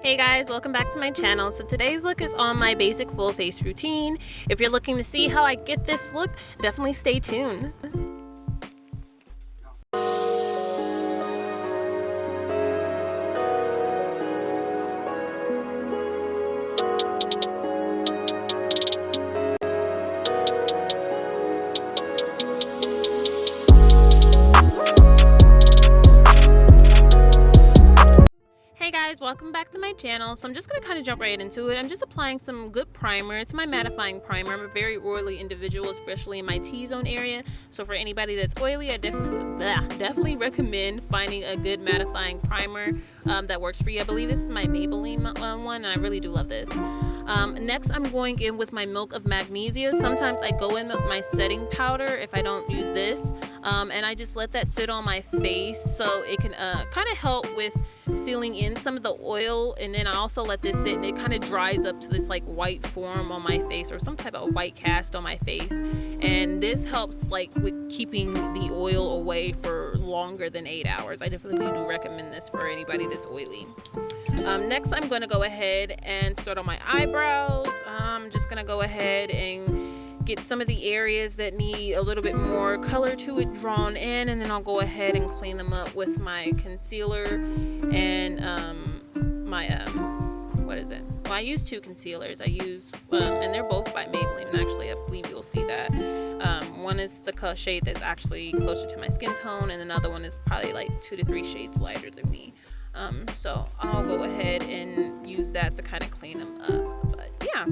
Hey guys, welcome back to my channel. So today's look is on my basic full face routine. If you're looking to see how I get this look, definitely stay tuned. Hey guys, welcome back to my channel. So I'm just going to kind of jump right into it. I'm just applying some good primer. It's my mattifying primer. I'm a very oily individual, especially in my T-zone area. So for anybody that's oily, I definitely recommend finding a good mattifying primer that works for you. I believe this is my Maybelline one, and I really do love this. Next, I'm going in with my Milk of Magnesia. Sometimes I go in with my setting powder if I don't use this, and I just let that sit on my face so it can kind of help with sealing in some of the oil. And then I also let this sit and it kind of dries up to this like white form on my face, or some type of white cast on my face, and this helps like with keeping the oil away for longer than 8 hours. I definitely do recommend this for anybody that's oily. Next, I'm going to go ahead and start on my eyebrows. I'm just going to go ahead and get some of the areas that need a little bit more color to it drawn in, and then I'll go ahead and clean them up with my concealer and my what is it? Well, I use two concealers. I use and they're both by Maybelline, and actually I believe you'll see that one is the shade that's actually closer to my skin tone, and another one is probably like 2 to 3 shades lighter than me. So I'll go ahead and use that to kind of clean them up. But yeah.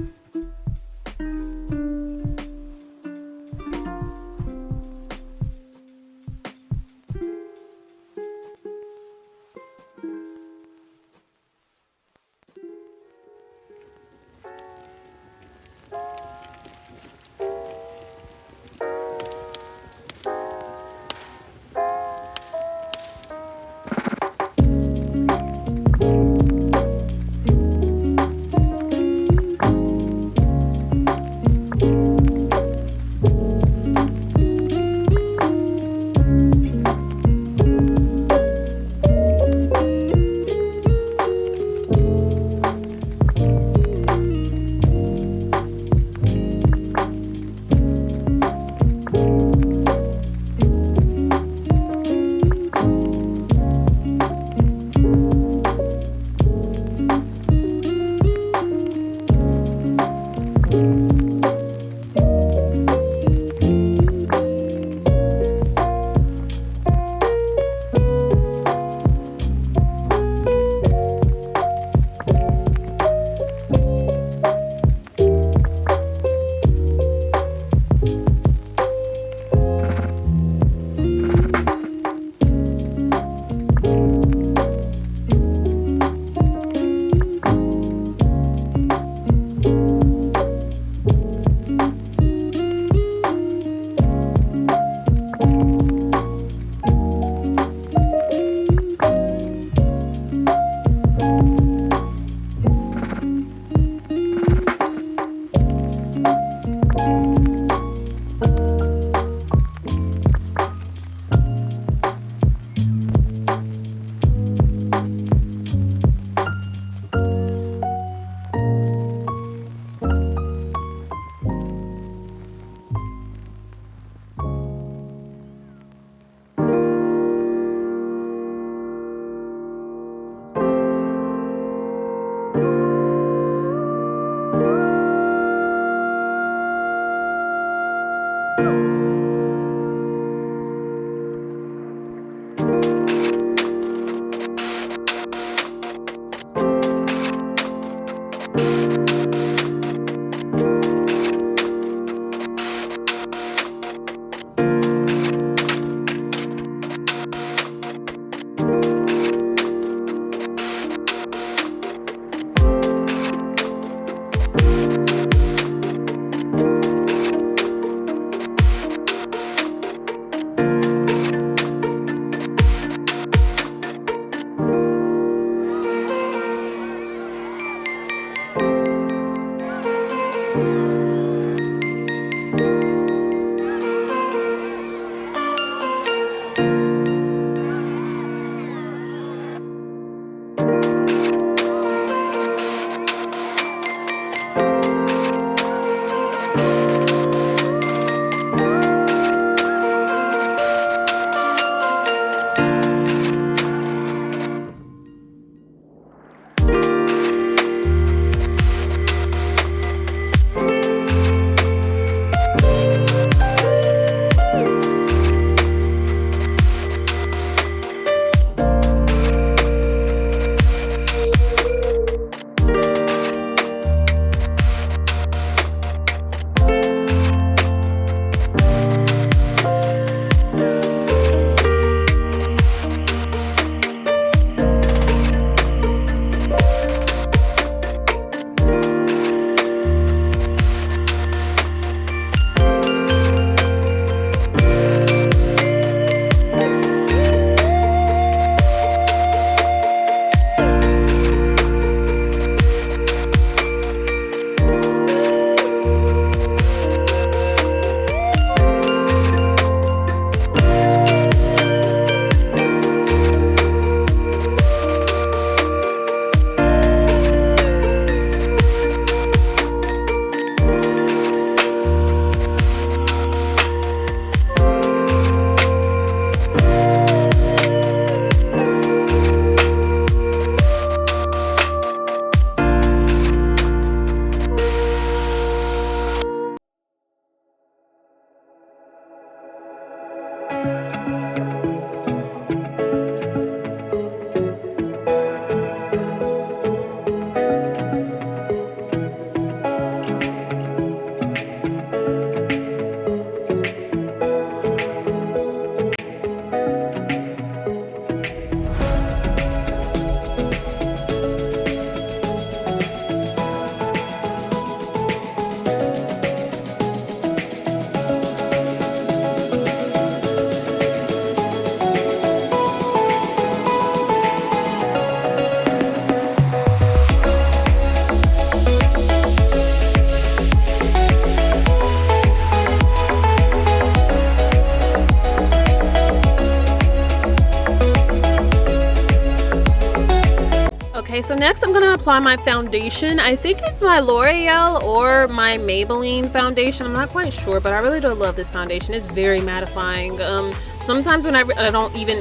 so next I'm gonna apply my foundation. I think it's my L'Oreal or my Maybelline foundation. I'm not quite sure, but I really do love this foundation. It's very mattifying. Sometimes when I don't even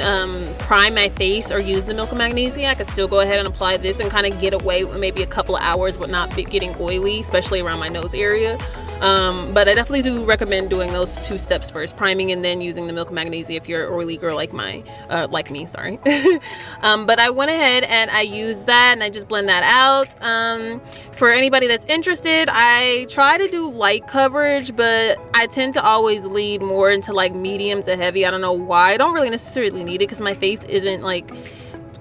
prime my face or use the Milk of Magnesia, I can still go ahead and apply this and kind of get away with maybe a couple of hours but not getting oily, especially around my nose area. But I definitely do recommend doing those 2 steps first, priming and then using the Milk of Magnesia if you're an oily girl like me, sorry. But I went ahead and I used that and I just blend that out. For anybody that's interested, I try to do light coverage, but I tend to always lead more into like medium to heavy. I don't know why. I don't really necessarily need it because my face isn't like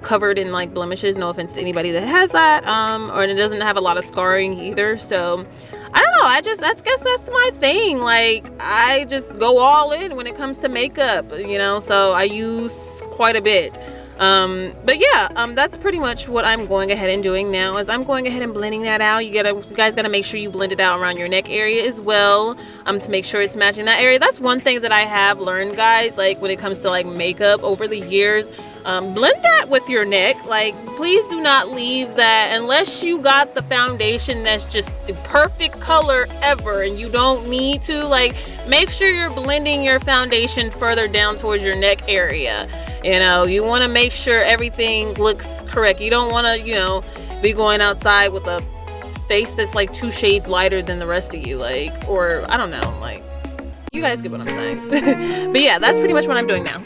covered in like blemishes, no offense to anybody that has that, or it doesn't have a lot of scarring either. So I don't know, I guess that's my thing. Like, I just go all in when it comes to makeup, you know, so I use quite a bit. But yeah, that's pretty much what I'm going ahead and doing now, is I'm going ahead and blending that out. You guys gotta make sure you blend it out around your neck area as well, to make sure it's matching that area. That's one thing that I have learned, guys, like when it comes to like makeup over the years. Blend that with your neck. Like, please do not leave that unless you got the foundation that's just the perfect color ever and you don't need to. Like, make sure you're blending your foundation further down towards your neck area. You know, you want to make sure everything looks correct. You don't want to, you know, be going outside with a face that's like 2 shades lighter than the rest of you, like, or I don't know, like, you guys get what I'm saying. But yeah, that's pretty much what I'm doing now.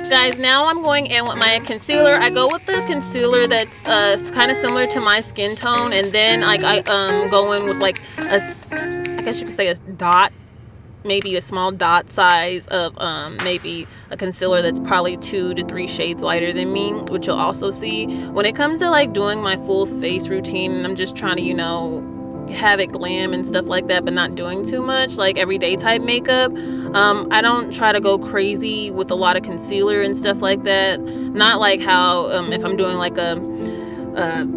Guys, now I'm going in with my concealer. I go with the concealer that's kind of similar to my skin tone, and then I go in with like I guess you could say a dot, maybe a small dot size of maybe a concealer that's probably 2 to 3 shades lighter than me, which you'll also see when it comes to like doing my full face routine. And I'm just trying to, you know, have it glam and stuff like that, but not doing too much like everyday type makeup. I don't try to go crazy with a lot of concealer and stuff like that. Not like how if I'm doing like a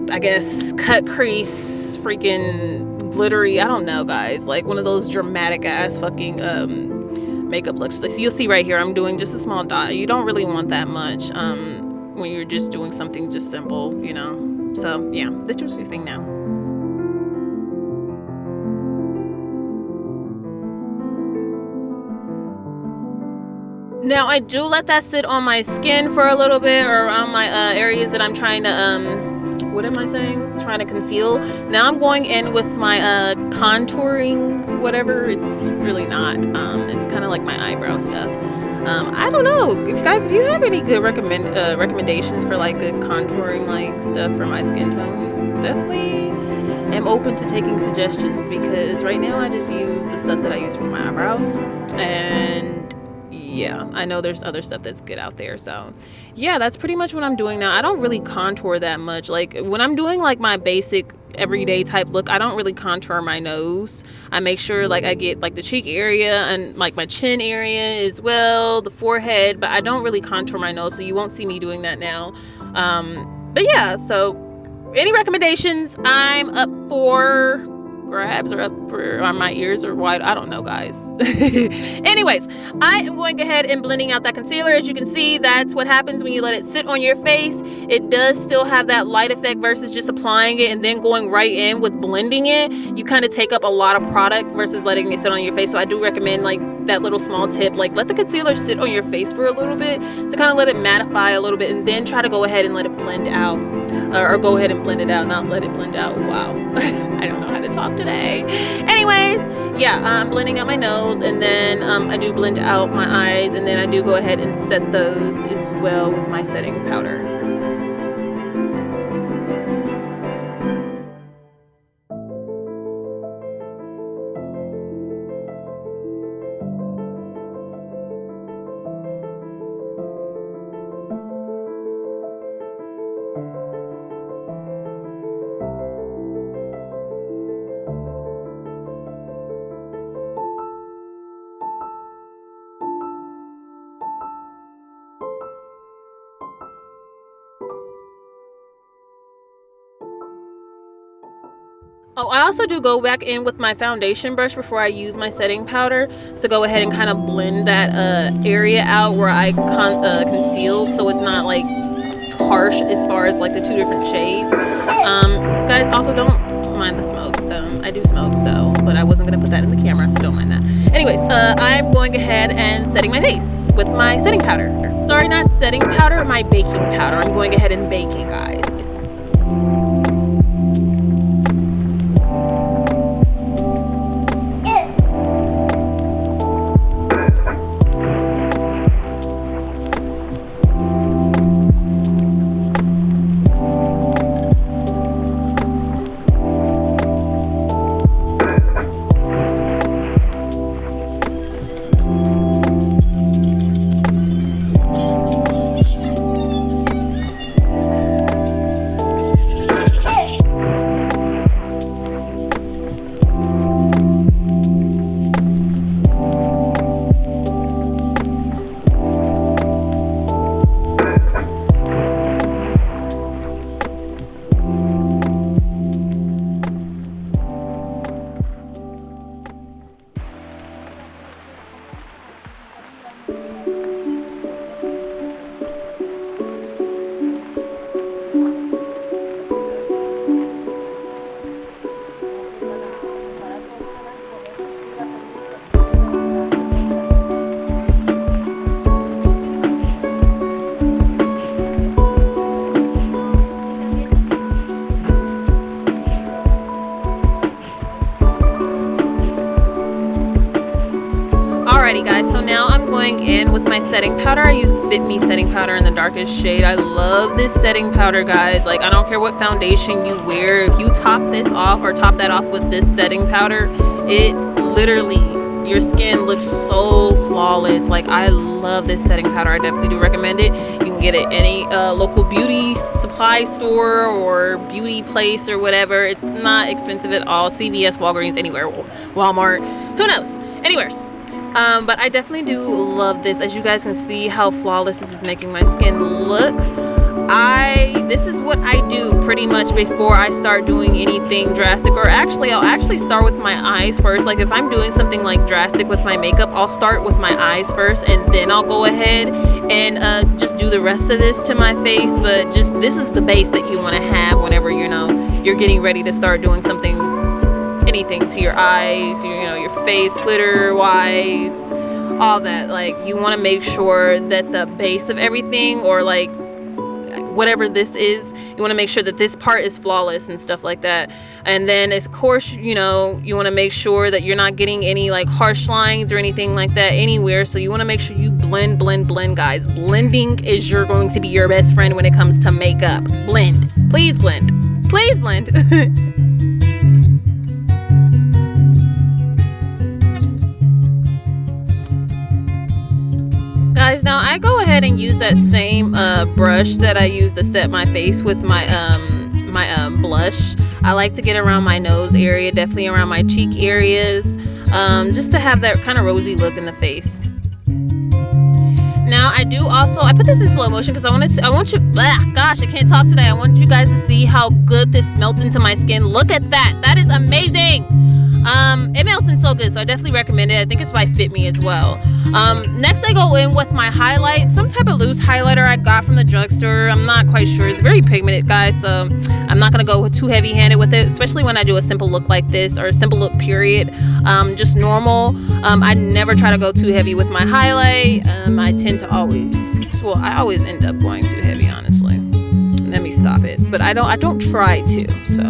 I guess cut crease freaking glittery, I don't know, guys, like one of those dramatic ass fucking makeup looks. You'll see right here I'm doing just a small dot. You don't really want that much when you're just doing something just simple, you know. So yeah, that's what you're seeing now. Now I do let that sit on my skin for a little bit, or around my areas that I'm trying to what am I saying? Trying to conceal. Now I'm going in with my contouring, whatever. It's really not. It's kind of like my eyebrow stuff. I don't know if you have any good recommendations for like good contouring like stuff for my skin tone. Definitely am open to taking suggestions, because right now I just use the stuff that I use for my eyebrows, and yeah, I know there's other stuff that's good out there. So yeah, that's pretty much what I'm doing now. I don't really contour that much. Like when I'm doing like my basic everyday type look, I don't really contour my nose. I make sure like I get like the cheek area and like my chin area as well, the forehead, but I don't really contour my nose, so you won't see me doing that now. But yeah, so any recommendations, I'm up for grabs, or up for my ears are wide. I don't know, guys. Anyways, I am going ahead and blending out that concealer. As you can see, that's what happens when you let it sit on your face. It does still have that light effect versus just applying it and then going right in with blending it. You kind of take up a lot of product versus letting it sit on your face. So I do recommend like that little small tip, like let the concealer sit on your face for a little bit to kind of let it mattify a little bit, and then try to go ahead and let it blend out, or go ahead and blend it out, not let it blend out. Wow. I don't know how to talk today. Anyways, yeah, I'm blending out my nose, and then I do blend out my eyes, and then I do go ahead and set those as well with my setting powder. Oh, I also do go back in with my foundation brush before I use my setting powder to go ahead and kind of blend that area out where I concealed, so it's not like harsh as far as like the two different shades. Guys, also don't mind the smoke. I do smoke, so, but I wasn't gonna put that in the camera, so don't mind that. Anyways, I'm going ahead and setting my face with my setting powder. Sorry, not setting powder, my baking powder. I'm going ahead and bake, you guys. Alrighty guys, so now I'm going in with my setting powder. I used the Fit Me setting powder in the darkest shade. I love this setting powder, guys. Like, I don't care what foundation you wear. If you top this off or top that off with this setting powder, it literally, your skin looks so flawless. Like, I love this setting powder. I definitely do recommend it. You can get it any local beauty supply store or beauty place or whatever. It's not expensive at all. CVS, Walgreens, anywhere, Walmart, who knows, anywheres. But I definitely do love this. As you guys can see how flawless this is making my skin look. This is what I do pretty much before I start doing anything drastic, or actually I'll actually start with my eyes first. Like, if I'm doing something like drastic with my makeup, I'll start with my eyes first, and then I'll go ahead and just do the rest of this to my face. But just, this is the base that you want to have whenever you're getting ready to start doing anything to your eyes, your face, glitter wise, all that. Like, you want to make sure that the base of everything, or like whatever this is, you want to make sure that this part is flawless and stuff like that. And then of course, you want to make sure that you're not getting any like harsh lines or anything like that anywhere. So you want to make sure you blend, guys. Blending is going to be your best friend when it comes to makeup. Blend, please blend, please blend. Guys, now I go ahead and use that same brush that I use to set my face with my blush. I like to get around my nose area, definitely around my cheek areas, just to have that kind of rosy look in the face. Now I put this in slow motion because I want you, gosh, I can't talk today. I want you guys to see how good this melts into my skin. Look at that. That is amazing. It melts in so good, so I definitely recommend it. I think it's by Fit Me as well. Next I go in with my highlight, some type of loose highlighter I got from the drugstore. I'm not quite sure. It's very pigmented, guys, so I'm not gonna go too heavy-handed with it, especially when I do a simple look like this, or a simple look period. Just normal. I never try to go too heavy with my highlight. I tend to I always end up going too heavy, honestly. Let me stop it. But I don't try to, so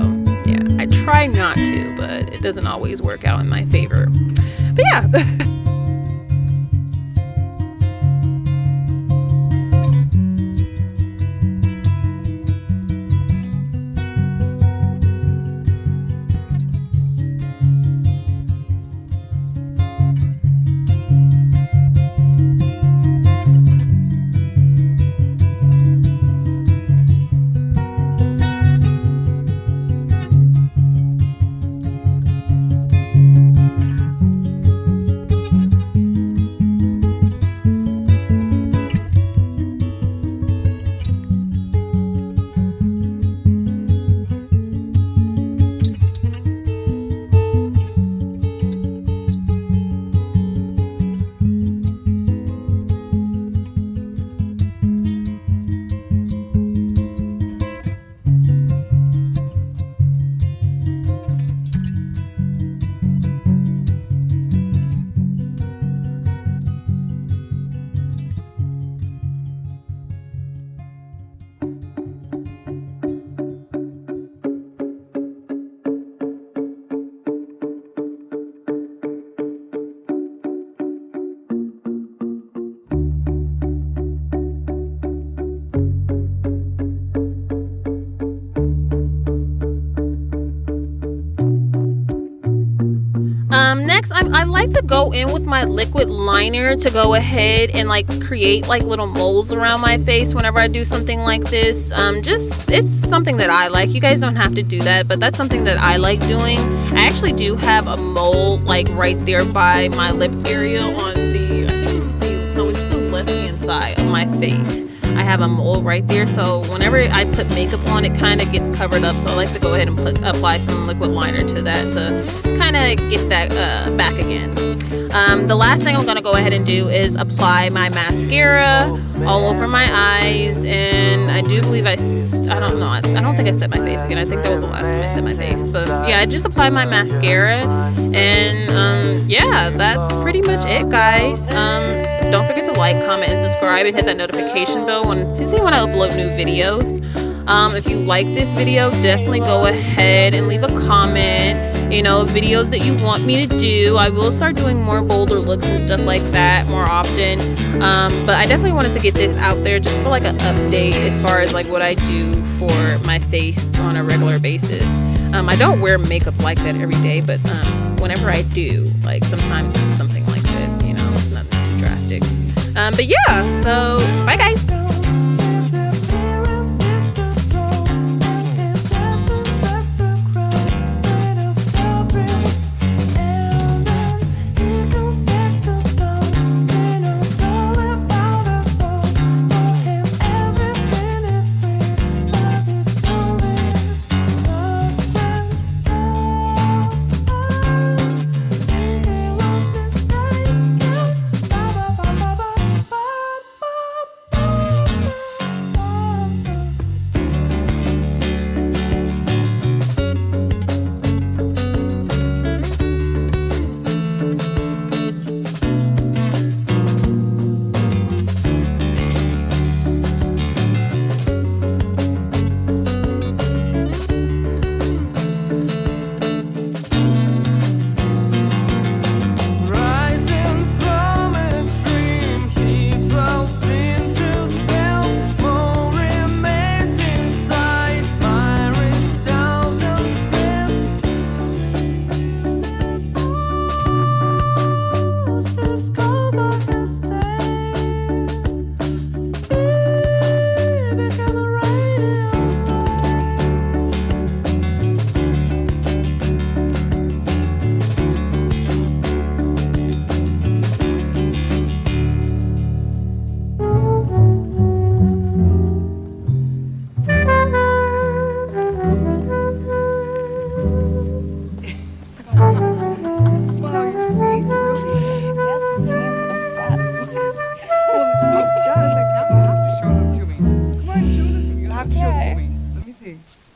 yeah, I try not to, but it doesn't always work out in my favor. But yeah. Next, I like to go in with my liquid liner to go ahead and like create like little moles around my face whenever I do something like this. It's something that I like. You guys don't have to do that, but that's something that I like doing. I actually do have a mole like right there by my lip area on the, I think it's the left hand side of my face. I have a mole right there, so whenever I put makeup on, it kind of gets covered up, so I like to go ahead and apply some liquid liner to that to kind of get that back again. The last thing I'm going to go ahead and do is apply my mascara all over my eyes, and I do believe I don't think I set my face again. I think that was the last time I set my face, but yeah, I just apply my mascara, and yeah, that's pretty much it, guys. Don't forget to like, comment, and subscribe, and hit that notification bell to see when I upload new videos. If you like this video, definitely go ahead and leave a comment, you know, videos that you want me to do. I will start doing more bolder looks and stuff like that more often, but I definitely wanted to get this out there just for like an update as far as like what I do for my face on a regular basis. I don't wear makeup like that every day, but whenever I do, like sometimes it's something like this, you know, it's nothing too drastic. But yeah, so bye guys. Okay.